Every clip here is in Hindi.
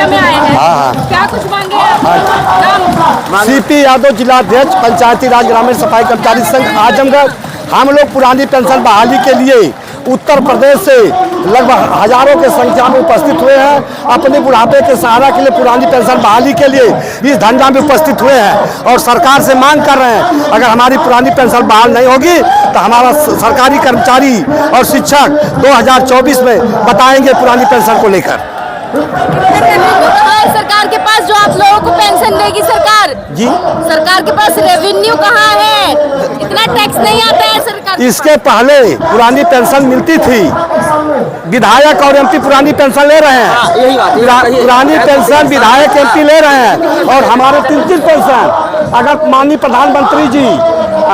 संख्या में आए हैं। हाँ। क्या कुछ मांगे आप? सीपी यादव, जिलाध्यक्ष पंचायती राज ग्रामीण सफाई कर्मचारी संघ आजमगढ़। हम लोग पुरानी पेंशन बहाली के लिए उत्तर प्रदेश से लगभग हजारों के संख्या में उपस्थित हुए हैं। अपने बुढ़ापे के सहारा के लिए पुरानी पेंशन बहाली के लिए इस धरना में उपस्थित हुए हैं और सरकार से मांग कर रहे हैं, अगर हमारी पुरानी पेंशन बहाल नहीं होगी तो हमारा सरकारी कर्मचारी और शिक्षक 2024 में बताएंगे पुरानी पेंशन को लेकर। सरकार के पास जो आप लोगों को पेंशन देगी सरकार जी, सरकार के पास रेवेन्यू कहाँ है? इतना टैक्स नहीं आता है सरकार। इसके पहले पुरानी पेंशन मिलती थी, विधायक और एमपी पुरानी पेंशन ले रहे हैं। पुरानी पेंशन विधायक एमपी ले रहे हैं और हमारे 3 पेंशन अगर माननीय प्रधानमंत्री जी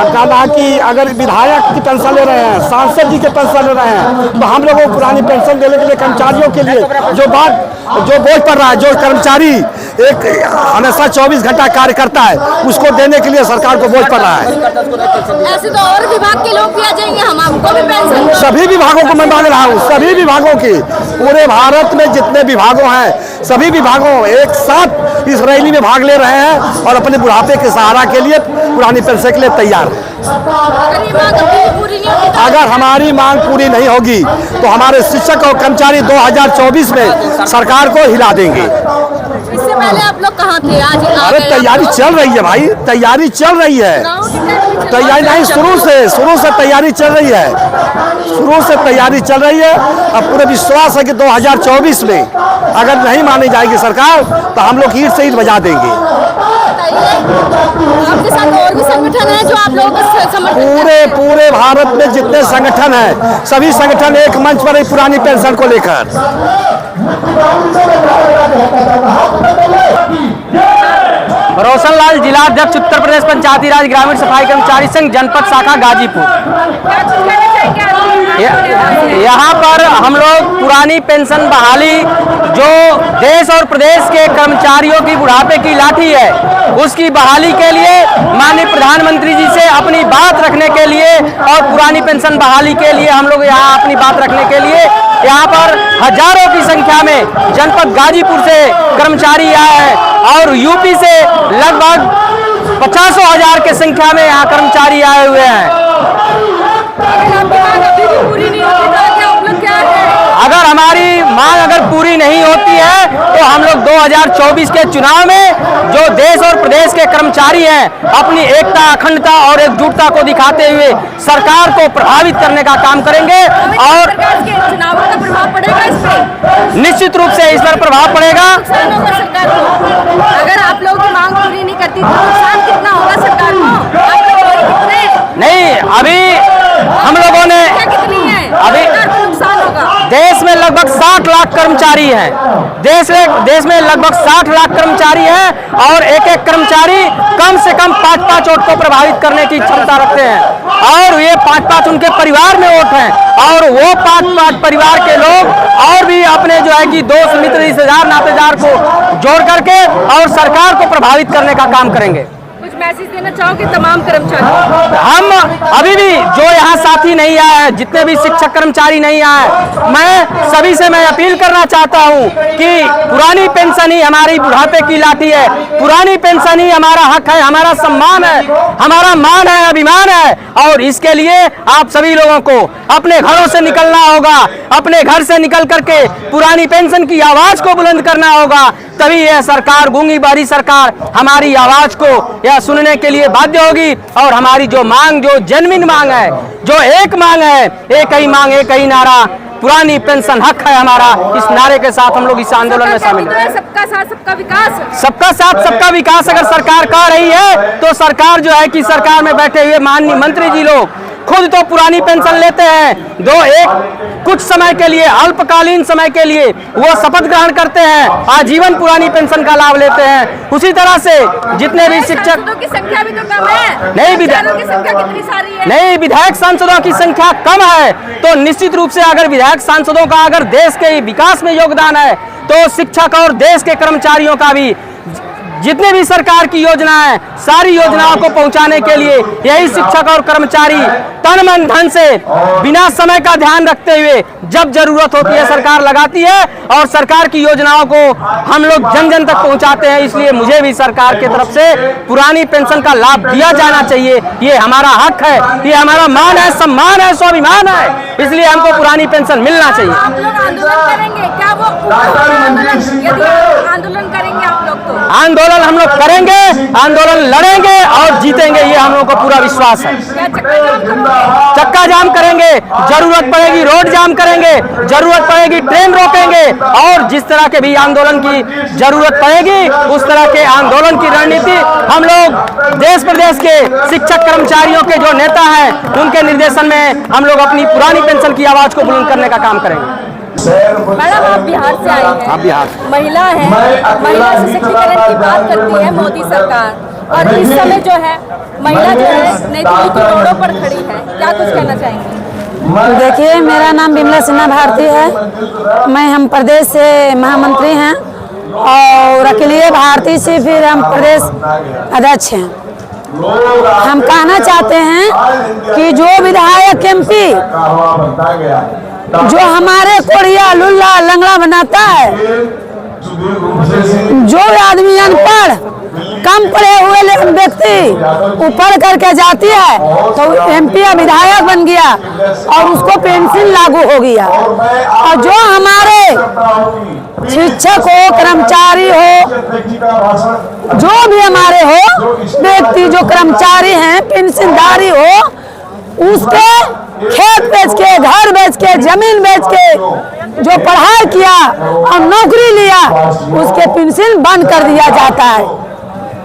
कहा कि अगर विधायक की पेंशन ले रहे हैं, सांसद जी के पेंशन ले रहे हैं, तो हम लोगों को पुरानी पेंशन देने के लिए कर्मचारियों के लिए जो बोझ पड़ रहा है, जो कर्मचारी एक हमेशा 24 घंटा कार्य करता है, उसको देने के लिए सरकार को बोझ पड़ रहा है। ऐसे तो और विभाग के लोग भी आ जाएंगे, हमको भी पेंशन। सभी विभागों को मैं मांग रहा हूँ, सभी विभागों की, पूरे भारत में जितने विभागों हैं सभी विभागों एक साथ इस रैली में भाग ले रहे हैं और अपने बुढ़ापे के सहारा के लिए पुरानी पेंशन के लिए तैयार है। अगर हमारी मांग पूरी नहीं होगी तो हमारे शिक्षक और कर्मचारी 2024 में सरकार को हिला देंगे। इससे पहले आप लोग कहाँ थे? आज अरे तैयारी चल रही है भाई, तैयारी चल रही है। तैयारी नहीं, शुरू से तैयारी चल रही है, शुरू से तैयारी चल रही है। अब पूरे विश्वास है कि 2024 में अगर नहीं मानी जाएगी सरकार तो हम लोग ईंट से ईंट बजा देंगे। आपके साथ और भी संगठन है जो आप लोगों को समर्थन? पूरे भारत में जितने संगठन हैं सभी संगठन एक मंच पर पुरानी पेंशन को लेकर। रोशनलाल, जिलाध्यक्ष उत्तर प्रदेश पंचायती राज ग्रामीण सफाई कर्मचारी संघ जनपद शाखा गाजीपुर। यहाँ पर हम लोग पुरानी पेंशन बहाली जो देश और प्रदेश के कर्मचारियों की बुढ़ापे की लाठी है उसकी बहाली के लिए माननीय प्रधानमंत्री जी से अपनी बात रखने के लिए और पुरानी पेंशन बहाली के लिए हम लोग यहाँ अपनी बात रखने के लिए यहाँ पर हजारों की संख्या में जनपद गाजीपुर से कर्मचारी आए हैं और यूपी से लगभग 50,000 के संख्या में यहाँ कर्मचारी आए हुए हैं। अगर हमारी मांग अगर पूरी नहीं होती है तो हम लोग 2024 के चुनाव में जो देश और प्रदेश के कर्मचारी हैं अपनी एकता, अखंडता और एकजुटता को दिखाते हुए सरकार को प्रभावित करने का काम करेंगे और चुनावों का प्रभाव पड़ेगा इस पर? निश्चित रूप से इस पर प्रभाव पड़ेगा। अगर आप लोग की मांग पूरी नहीं करती तो नुकसान कितना होगा सरकार को? नहीं, अभी हम लोगों ने अभी नुकसान होगा। देश में लगभग 60 लाख कर्मचारी हैं, देश में लगभग 60 लाख कर्मचारी हैं और एक एक कर्मचारी कम से कम 5-5 वोट को प्रभावित करने की क्षमता रखते हैं और ये 5-5 उनके परिवार में वोट हैं और वो 5-5 परिवार के लोग और भी अपने जो है कि दोस्त मित्र रिश्तेदार नातेदार को जोड़ करके और सरकार को प्रभावित करने का काम करेंगे। मैसेज देना चाहोगे तमाम कर्मचारी? हम अभी भी जो यहाँ साथी नहीं आए हैं, जितने भी शिक्षक कर्मचारी नहीं आए, मैं सभी से मैं अपील करना चाहता हूँ कि पुरानी पेंशन ही हमारी बुढ़ापे की लाठी है, पुरानी पेंशन ही हमारा हक है, हमारा सम्मान है, हमारा मान है, अभिमान है और इसके लिए आप सभी लोगों को अपने घरों से निकलना होगा, अपने घर से निकल करके पुरानी पेंशन की आवाज को बुलंद करना होगा, तभी यह सरकार, गूंगी बहरी सरकार हमारी आवाज को यह सुनने के लिए बाध्य होगी और हमारी जो मांग, जो जेन्युइन मांग है, जो एक मांग है, एक ही मांग, एक ही नारा, पुरानी पेंशन हक है हमारा, इस नारे के साथ हम लोग इस आंदोलन में शामिल हैं। सबका साथ सबका विकास, सबका साथ सबका विकास अगर सरकार कह रही है तो सरकार जो है कि सरकार में बैठे हुए माननीय मंत्री जी लोग खुद तो पुरानी पेंशन लेते हैं, कुछ समय के लिए, अल्पकालीन समय के लिए वो शपथ ग्रहण करते हैं, आजीवन पुरानी पेंशन का लाभ लेते हैं। उसी तरह से जितने भी शिक्षक की संख्या भी तो कम है, नहीं विधायकों की संख्या कितनी सारी है? नहीं, विधायक सांसदों की संख्या कम है तो निश्चित रूप से अगर विधायक सांसदों का अगर देश के विकास में योगदान है तो शिक्षक और देश के कर्मचारियों का भी जितने भी सरकार की योजना है सारी योजनाओं को पहुंचाने के लिए यही शिक्षक और कर्मचारी तन मन धन से बिना समय का ध्यान रखते हुए जब जरूरत होती है सरकार लगाती है और सरकार की योजनाओं को हम लोग जन जन तक पहुंचाते हैं। इसलिए मुझे भी सरकार की तरफ से पुरानी पेंशन का लाभ दिया जाना चाहिए। ये हमारा हक है, ये हमारा मान है, सम्मान है, स्वाभिमान है, इसलिए हमको पुरानी पेंशन मिलना चाहिए। आप लोग आंदोलन करेंगे क्या? वो आंदोलन, यदि आंदोलन करेंगे आप लोग तो आंदोलन हम लोग करेंगे, आंदोलन लड़ेंगे और जीतेंगे, ये हम लोग को पूरा विश्वास है। क्या चक्का जाम करोगे? चक्का जाम करेंगे, जरूरत पड़ेगी रोड जाम करेंगे, जरूरत पड़ेगी ट्रेन रोकेंगे और जिस तरह के भी आंदोलन की जरूरत पड़ेगी उस तरह के आंदोलन की रणनीति हम लोग देश प्रदेश के शिक्षक कर्मचारियों के जो नेता हैं उनके निर्देशन में हम लोग अपनी पुरानी पेंशन की आवाज को बुलंद करने का काम करेंगे। मैडम आप बिहार से आई हैं, आप बिहार महिला है, महिला सशक्तिकरण की बात करती है मोदी सरकार और इस समय जो है महिला जो है नई दिल्ली की रोडों पर खड़ी है, क्या कुछ कहना चाहेंगे? देखिए, मेरा नाम बिमला सिन्हा भारती है। मैं हम प्रदेश से महामंत्री हैं और अखिलीय भारती से फिर हम प्रदेश अध्यक्ष हैं। हम कहना चाहते हैं कि जो विधायक एमपी जो हमारे कोढ़िया लुल्ला लंगड़ा बनाता है, जो आदमी अनपढ़ कम पढ़े हुए व्यक्ति ऊपर करके जाती है तो एमपी या विधायक बन गया और उसको पेंशन लागू हो गया। और जो हमारे शिक्षक हो, कर्मचारी हो, जो भी हमारे हो व्यक्ति जो कर्मचारी हैं, पेंशनधारी हो, उसके खेत बेच के, घर बेच के, जमीन बेच के जो पढ़ाई किया और नौकरी लिया उसके पेंशन बंद कर दिया जाता है।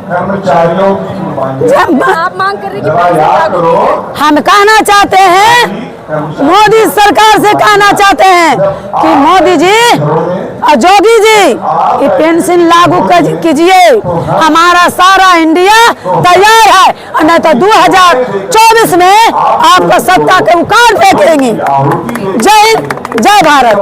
आप मांग कर रही कि पेंशन लागू की जाए। हम कहना चाहते हैं, मोदी सरकार से कहना चाहते हैं कि मोदी जी और जोगी जी ये पेंशन लागू कीजिए। हमारा सारा इंडिया तैयार है और नहीं तो 2024 में आपको सत्ता के उखाड़ फेंकेंगे। जय हिंद, जय भारत।